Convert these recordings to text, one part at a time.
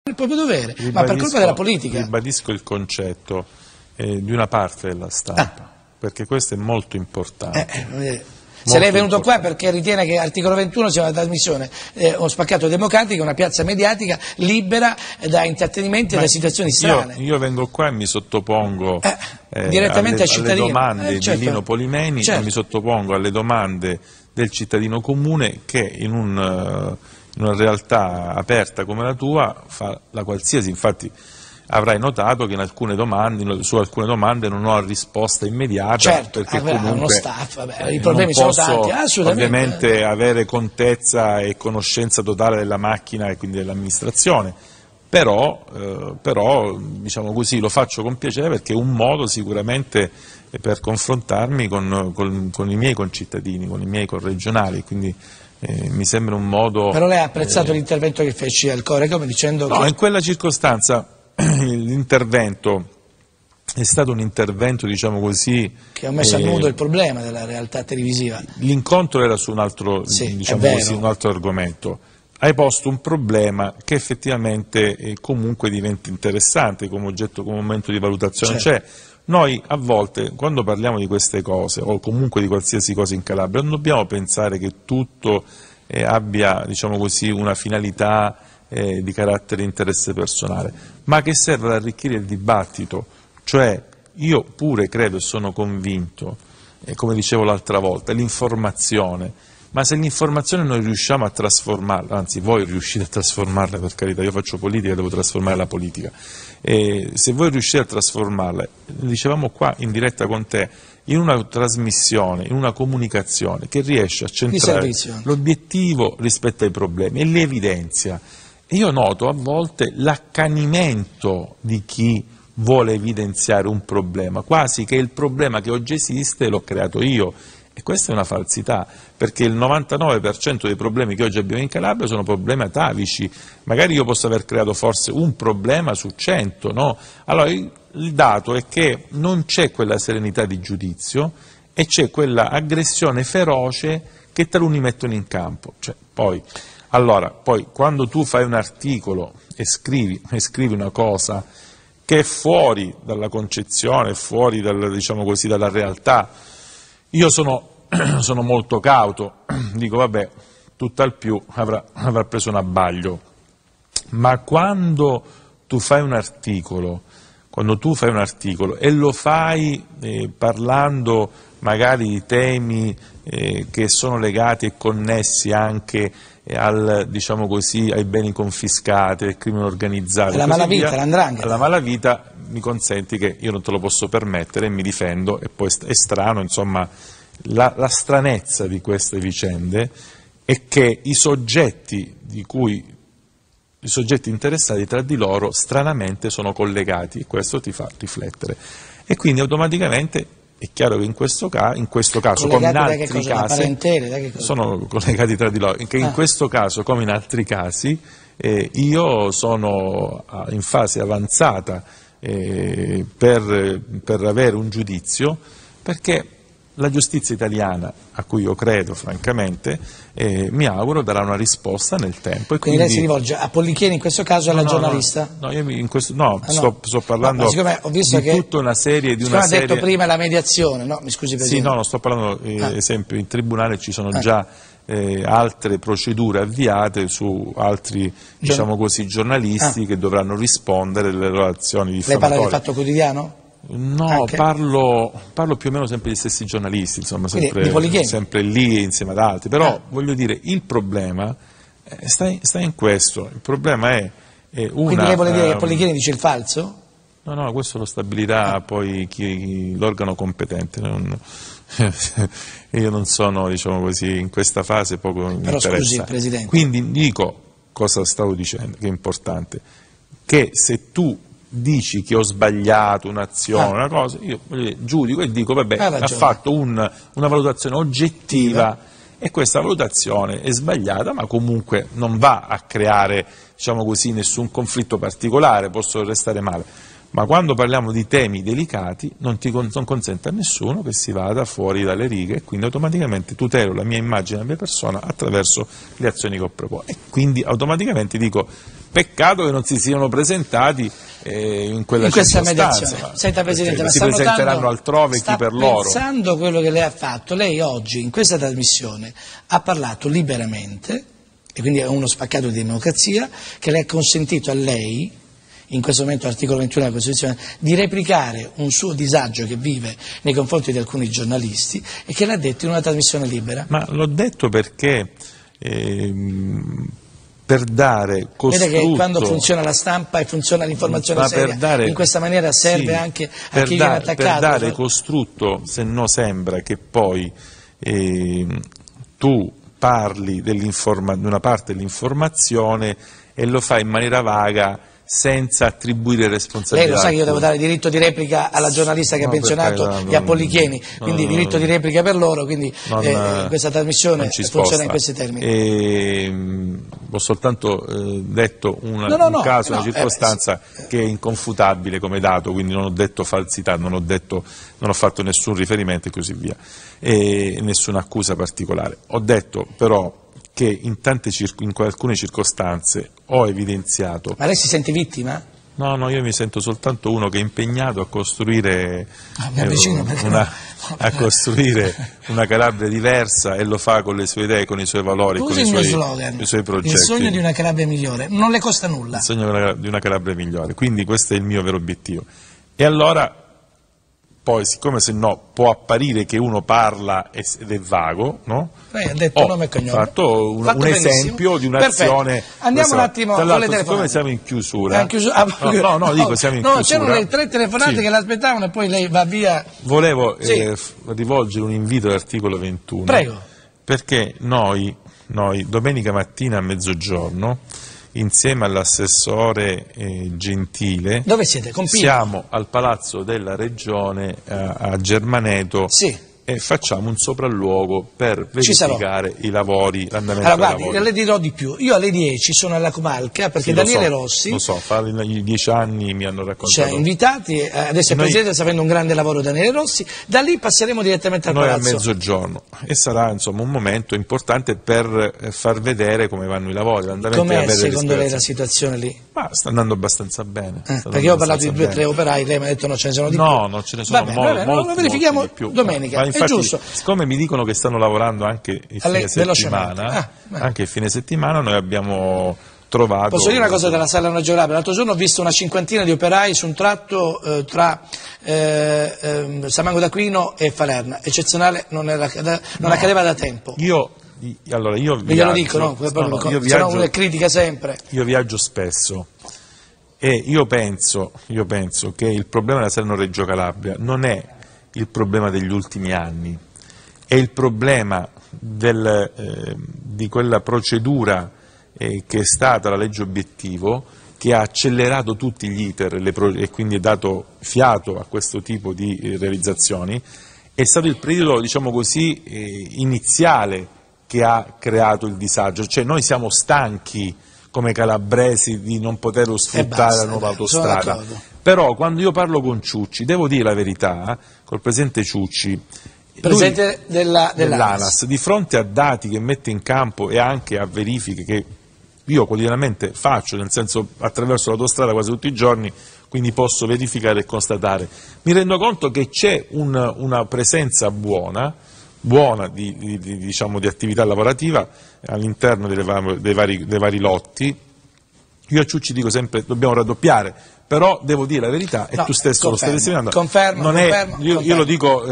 il proprio dovere, ma per colpa della politica. Ribadisco il concetto di una parte della stampa, perché questo è molto importante. Se lei è venuto qua perché ritiene che articolo 21 sia una trasmissione o spaccato democratico, una piazza mediatica libera da intrattenimenti e da situazioni strane. Io vengo qua e mi sottopongo direttamente ai cittadini. Alle domande certo. di Lino Polimeni, certo. e mi sottopongo alle domande del cittadino comune che in una realtà aperta come la tua fa la qualsiasi. Infatti avrai notato che su alcune domande non ho risposta immediata, certo, perché comunque uno staff, i problemi sono tanti, ovviamente avere contezza e conoscenza totale della macchina e quindi dell'amministrazione, però diciamo così, lo faccio con piacere perché è un modo sicuramente per confrontarmi con i miei concittadini, con i miei corregionali, quindi mi sembra un modo... Però lei ha apprezzato l'intervento che feci al Corecom dicendo no, che... in quella circostanza l'intervento è stato un intervento, diciamo così, che ha messo a nudo il problema della realtà televisiva. L'incontro era su un altro, sì, diciamo così, un altro argomento. Hai posto un problema che effettivamente comunque diventa interessante come oggetto, come momento di valutazione. certo. Cioè, noi a volte, quando parliamo di queste cose, o comunque di qualsiasi cosa in Calabria, non dobbiamo pensare che tutto abbia, diciamo così, una finalità di carattere interesse personale, ma che serve ad arricchire il dibattito. Cioè, io pure credo e sono convinto, come dicevo l'altra volta, l'informazione, ma se l'informazione noi riusciamo a trasformarla, anzi voi riuscite a trasformarla, per carità, io faccio politica, devo trasformare la politica, se voi riuscite a trasformarla, dicevamo qua in diretta con te, in una trasmissione, in una comunicazione che riesce a centrare l'obiettivo rispetto ai problemi e li evidenzia. E io noto a volte l'accanimento di chi vuole evidenziare un problema, quasi che il problema che oggi esiste l'ho creato io. E questa è una falsità, perché il 99% dei problemi che oggi abbiamo in Calabria sono problemi atavici. Magari io posso aver creato forse un problema su 100, no? Allora il dato è che non c'è quella serenità di giudizio e c'è quella aggressione feroce che taluni mettono in campo. Cioè, poi quando tu fai un articolo e scrivi una cosa che è fuori dalla concezione, fuori diciamo così, dalla realtà, io sono molto cauto, dico vabbè, tutt'al più avrà preso un abbaglio, ma quando tu fai un articolo e lo fai parlando magari di temi che sono legati e connessi anche diciamo così, ai beni confiscati, al crimine organizzato, alla malavita, all''ndrangheta. Alla malavita, mi consenti che io non te lo posso permettere e mi difendo, e poi è strano, insomma, la stranezza di queste vicende è che i soggetti interessati tra di loro stranamente sono collegati, e questo ti fa riflettere. E quindi automaticamente è chiaro che in questo caso, come in altri casi, sono collegati tra di loro, che in questo caso, come in altri casi, io sono in fase avanzata per avere un giudizio, perché la giustizia italiana, a cui io credo francamente, mi auguro darà una risposta nel tempo. E quindi lei si rivolge a Pollicheni in questo caso, alla giornalista? Sto parlando di tutta una serie di ha detto prima la mediazione, no? Mi scusi Presidente. Sì, no, sto parlando, esempio, in tribunale ci sono già altre procedure avviate su altri, diciamo così, giornalisti che dovranno rispondere delle loro azioni diffamatorie. Lei parla del Fatto Quotidiano? No, parlo più o meno sempre degli stessi giornalisti, insomma, sempre lì insieme ad altri, però voglio dire, il problema sta in questo, il problema è Quindi lei vuole dire che Pollicheni dice il falso? No, questo lo stabilirà poi l'organo competente, io non sono, diciamo così, in questa fase poco mi interessa. Però scusi, Presidente. Quindi dico, cosa stavo dicendo, che è importante, che se tu dici che ho sbagliato un'azione, una cosa, io giudico e dico vabbè, ha fatto una valutazione oggettiva e questa valutazione è sbagliata, ma comunque non va a creare, diciamo così, nessun conflitto particolare, posso restare male. Ma quando parliamo di temi delicati non consente a nessuno che si vada fuori dalle righe, e quindi automaticamente tutelo la mia immagine, la mia persona attraverso le azioni che ho proposto. E quindi automaticamente dico Peccato che non si siano presentati in questa mediazione. Senta Presidente, ma si presenteranno altrove chi per loro. Pensando quello che lei ha fatto, lei oggi in questa trasmissione ha parlato liberamente, e quindi è uno spaccato di democrazia, che le ha consentito a lei, in questo momento l'articolo 21 della Costituzione, di replicare un suo disagio che vive nei confronti di alcuni giornalisti e che l'ha detto in una trasmissione libera. Ma l'ho detto perché per dare costrutto... Vede che quando funziona la stampa e funziona l'informazione seria, in questa maniera serve anche a chi viene attaccato. Per dare costrutto, se no sembra che poi tu parli di una parte dell'informazione e lo fai in maniera vaga, senza attribuire responsabilità. Lei lo sa che io devo dare diritto di replica alla giornalista che ha pensionato gli Apollichieni, quindi diritto di replica per loro, quindi questa trasmissione funziona in questi termini. Ho soltanto detto un caso, una circostanza che è inconfutabile come dato, quindi non ho detto falsità, non ho fatto nessun riferimento e così via, e nessuna accusa particolare. Ho detto però che in alcune circostanze ho evidenziato... Ma lei si sente vittima? No, io mi sento soltanto uno che è impegnato a costruire, una Calabria diversa, e lo fa con le sue idee, con i suoi valori, con i suoi progetti. Il sogno di una Calabria migliore, non le costa nulla. Il sogno di una Calabria migliore, quindi questo è il mio vero obiettivo. E allora... Poi, siccome se no può apparire che uno parla ed è vago, no? Lei ha detto nome e cognome. Ho fatto un esempio di un'azione. Andiamo un attimo con le telefonate. Siccome siamo in chiusura. Dico siamo in chiusura. No, c'erano le 3 telefonate che l'aspettavano e poi lei va via. Volevo rivolgere un invito all'articolo 21. Prego. Perché noi domenica mattina a mezzogiorno, insieme all'assessore Gentile, dove siete? Siamo al Palazzo della Regione a Germaneto, e facciamo un sopralluogo per verificare i lavori, l'andamento dei lavori. Guardi, le dirò di più, io alle 10 sono alla Comalca perché Daniele Rossi... Lo so, i 10 anni mi hanno raccontato. Invitati, adesso il Presidente sta facendo un grande lavoro Daniele Rossi, da lì passeremo direttamente al Palazzo. Noi a mezzogiorno, e sarà insomma un momento importante per far vedere come vanno i lavori, l'andamento. Com'è secondo lei la situazione lì? Ma sta andando abbastanza bene. Perché io ho parlato di 2 o 3 operai, lei mi ha detto no, ce ne sono di più. No, non ce ne sono molti. Lo verifichiamo domenica. Infatti, siccome mi dicono che stanno lavorando anche il fine settimana, noi abbiamo trovato... Posso dire una cosa della Salerno Geographica? L'altro giorno ho visto una cinquantina di operai su un tratto tra Samango d'Aquino e Falerna, eccezionale, non accadeva da tempo. Io viaggio, glielo dico, no? Se no uno è critica sempre. Io viaggio spesso. E io penso che il problema della Salerno-Reggio Calabria non è il problema degli ultimi anni, è il problema di quella procedura che è stata la legge obiettivo, che ha accelerato tutti gli iter e quindi ha dato fiato a questo tipo di realizzazioni. È stato il periodo, diciamo così, iniziale che ha creato il disagio, cioè noi siamo stanchi come calabresi di non poter sfruttare la nuova autostrada. Però quando io parlo con Ciucci, devo dire la verità, col presidente Ciucci, presidente dell'ANAS, di fronte a dati che mette in campo e anche a verifiche che io quotidianamente faccio, nel senso attraverso l'autostrada quasi tutti i giorni, quindi posso verificare e constatare, mi rendo conto che c'è una presenza buona di attività lavorativa all'interno dei vari lotti. Io a Ciucci dico sempre dobbiamo raddoppiare, però devo dire la verità, e tu stesso lo stai testimoniando. Confermo. Io lo dico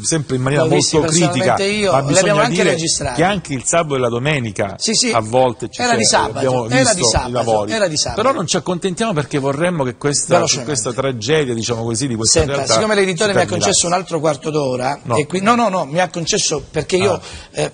sempre in maniera molto critica, ma bisogna dire che anche il sabato e la domenica a volte abbiamo visto i lavori. Però non ci accontentiamo, perché vorremmo che questa tragedia, diciamo così, di questa realtà... Siccome l'editore mi ha concesso un altro quarto d'ora, mi ha concesso perché io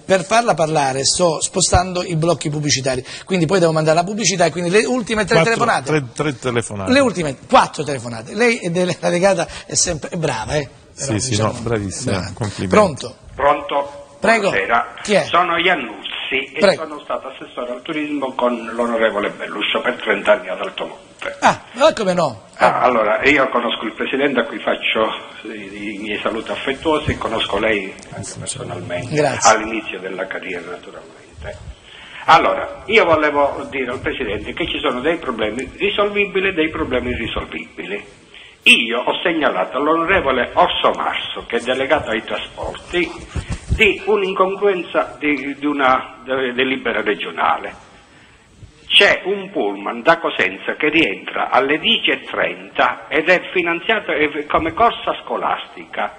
per farla parlare sto spostando i blocchi pubblicitari, quindi poi devo mandare la pubblicità, e quindi le ultime 3 telefonate. 3 telefonate. Le ultime 4 telefonate. Lei è la legata, è sempre brava, Però, bravissima, complimenti. Pronto? Prego. Buonasera. Chi è? Sono Iannuzzi e sono stato assessore al turismo con l'onorevole Belluscio per 30 anni ad Altomonte. Come no? Allora, io conosco il Presidente, a cui faccio i miei saluti affettuosi, e conosco lei anche personalmente. Grazie. All'inizio della carriera, naturalmente. Allora, io volevo dire al Presidente che ci sono dei problemi risolvibili e dei problemi irrisolvibili. Io ho segnalato all'onorevole Orso Marso, che è delegato ai trasporti, di un'incongruenza di una delibera regionale. C'è un pullman da Cosenza che rientra alle 10:30 ed è finanziato come corsa scolastica.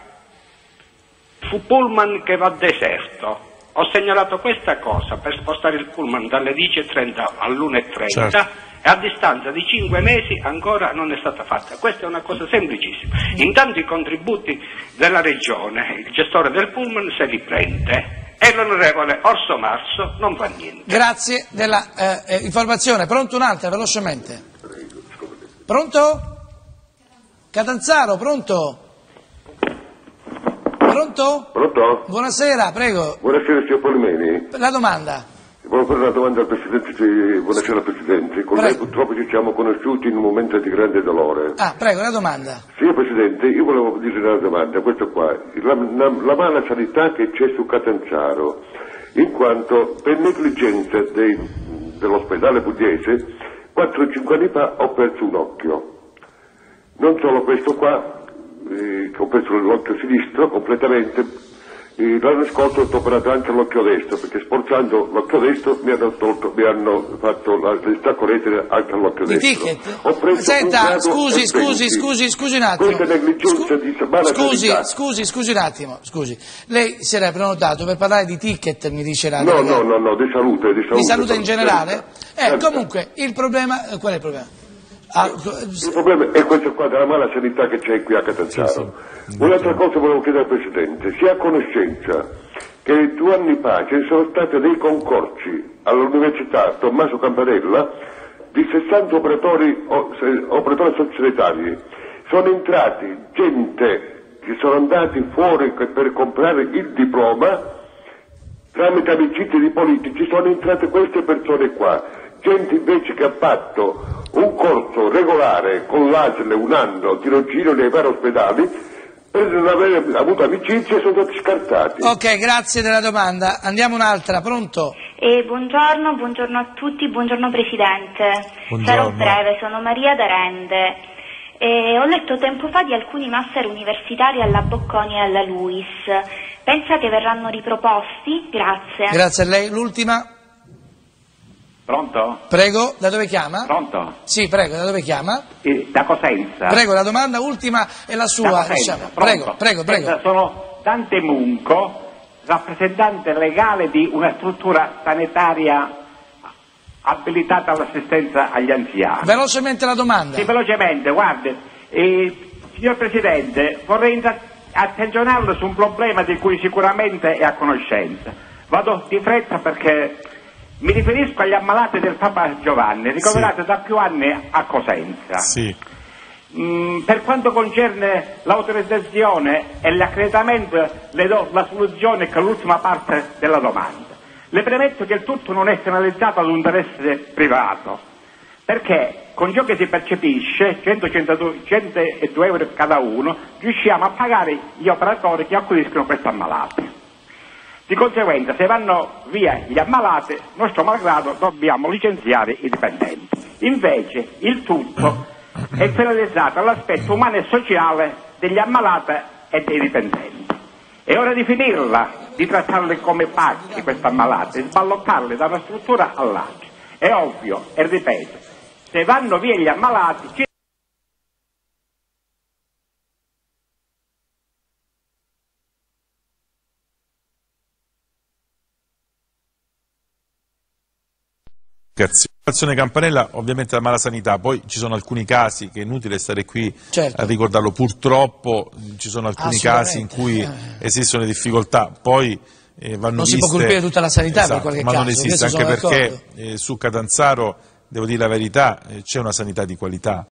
Fu pullman che va deserto. Ho segnalato questa cosa per spostare il pullman dalle 10:30 all'1:30, certo, e a distanza di 5 mesi ancora non è stata fatta. Questa è una cosa semplicissima. Intanto i contributi della regione, il gestore del pullman se li prende e l'onorevole Orso Marso non fa niente. Grazie della informazione. Pronto un'altra, velocemente? Pronto? Catanzaro, pronto? Pronto? Pronto? Buonasera, prego. Buonasera, signor Polimeni. La domanda. Volevo fare una domanda al Presidente. Buonasera Presidente. Con lei purtroppo ci siamo conosciuti in un momento di grande dolore. Ah, prego, la domanda. Signor Presidente, io volevo dire una domanda, questo qua. La mala sanità che c'è su Catanzaro, in quanto per negligenza dell'ospedale pugliese, 4 o 5 anni fa ho perso un occhio. Non solo questo qua, che ho perso l'occhio sinistro completamente. L'anno scorso ho operato anche l'occhio destro, perché sforzando l'occhio destro mi hanno fatto la distacco retine anche all'occhio destro. Ticket? Ho preso Senta, scusi un attimo. Questa negligenza di mala sanità. Scusi un attimo, scusi. Lei si era prenotato per parlare di ticket, mi dice la No, di salute. Di salute in generale? Comunque, il problema, qual è il problema? Il problema è questo qua della mala sanità che c'è qui a Catanzaro. Sì. Un'altra cosa volevo chiedere al Presidente, sia a conoscenza che 2 anni fa ci sono stati dei concorsi all'Università Tommaso Campanella di 60 operatori sociosanitari. Sono entrati gente che sono andati fuori per comprare il diploma, tramite amicizie di politici sono entrate queste persone qua. Gente invece che ha fatto un corso regolare con l'ASL 1 anno, tirocinio nei vari ospedali, per non aver avuto amicizie sono stati scartati. Ok, grazie della domanda. Andiamo un'altra, pronto? Buongiorno a tutti, buongiorno Presidente. Buongiorno. Sarò breve, sono Maria d'Arende. Ho letto tempo fa di alcuni master universitari alla Bocconi e alla LUIS. Pensa che verranno riproposti? Grazie. Grazie a lei. L'ultima? Pronto? Prego, da dove chiama? Pronto? Sì, prego, da dove chiama? Da Cosenza. Prego, la domanda ultima è la sua. Diciamo. Prego. Sono Dante Munco, rappresentante legale di una struttura sanitaria abilitata all'assistenza agli anziani. Velocemente la domanda. Sì, velocemente, guardi, signor Presidente, vorrei attenzionarlo su un problema di cui sicuramente è a conoscenza. Vado di fretta perché mi riferisco agli ammalati del Papa Giovanni, ricoverati da più anni a Cosenza. Sì. Per quanto concerne l'autorizzazione e l'accreditamento, le do la soluzione che è l'ultima parte della domanda. Le premetto che il tutto non è finalizzato ad un interesse privato, perché con ciò che si percepisce, 102 euro cada uno, riusciamo a pagare gli operatori che accudiscono questi ammalati. Di conseguenza, se vanno via gli ammalati, nostro malgrado dobbiamo licenziare i dipendenti. Invece, il tutto è finalizzato all'aspetto umano e sociale degli ammalati e dei dipendenti. È ora di finirla, di trattarli come pacchi questi ammalati, di sballottarli da una struttura all'altra. È ovvio, e ripeto, se vanno via gli ammalati... L'azione Campanella, ovviamente la mala sanità, poi ci sono alcuni casi che è inutile stare qui a ricordarlo, purtroppo ci sono alcuni casi in cui esistono difficoltà, poi vanno non si può colpire tutta la sanità per qualche ma caso, non esiste, anche perché su Catanzaro, devo dire la verità, c'è una sanità di qualità.